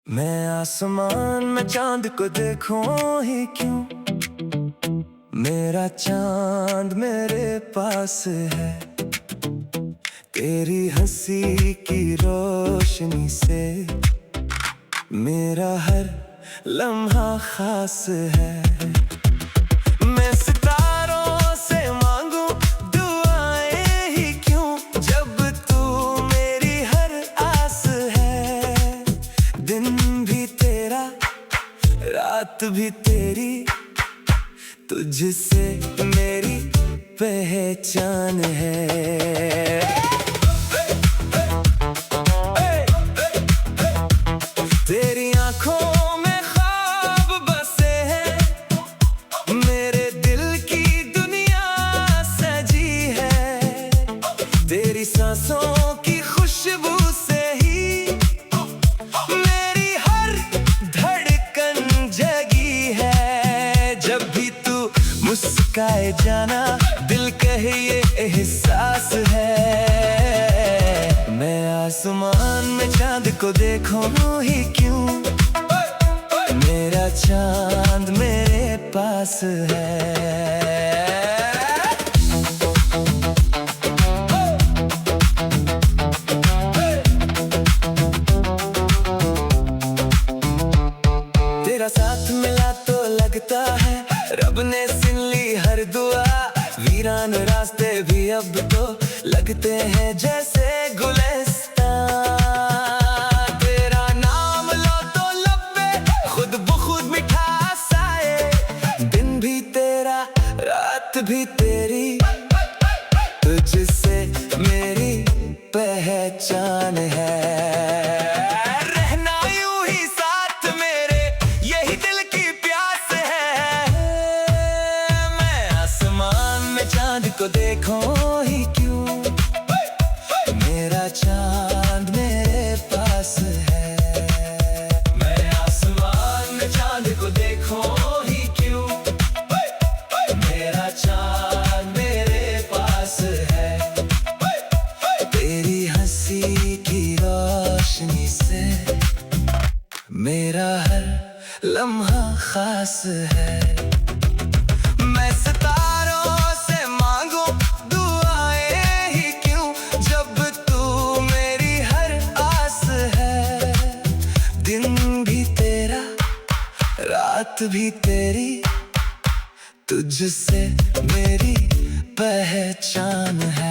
मैं आसमान में चांद को देखूं ही क्यों। मेरा चांद मेरे पास है। तेरी हंसी की रोशनी से मेरा हर लम्हा खास है। मैं सितारों से मांगू दुआएं ही क्यों, जब तू मेरी हर आस है। दिन भी तेरा रात भी तेरी, तुझसे मेरी पहचान है। तेरी आंखों में ख्वाब बसे हैं, मेरे दिल की दुनिया सजी है। तेरी सांसों की खुशबू से ही मेरी हर धड़कन जगी है। जब भी तू मुस्काए जाना, दिल कहे ये एहसास है। मैं आसमान में चांद को देखूं ही क्यों, मेरा चांद मेरे पास है। तेरा साथ मिला तो लगता है रब ने सुन ली हर दुआ। वीरान रास्ते भी अब तो लगते हैं जैसे गुलिस्तां। तेरा नाम लो तो लब पे खुद बखुद मिठास आए। दिन भी तेरा रात भी तेरी, तुझसे मेरी पहचान है। चांद को देखूं ही क्यों, मेरा चांद मेरे पास है। मैं आसमान में चांद को देखूं ही क्यों, मेरा चांद मेरे पास है। तेरी हंसी की रोशनी से मेरा हर लम्हा खास है। मैं सितारों से मांगू दुआएं ही क्यों, जब तू मेरी हर आस है। दिन भी तेरा रात भी तेरी, तुझसे मेरी पहचान है।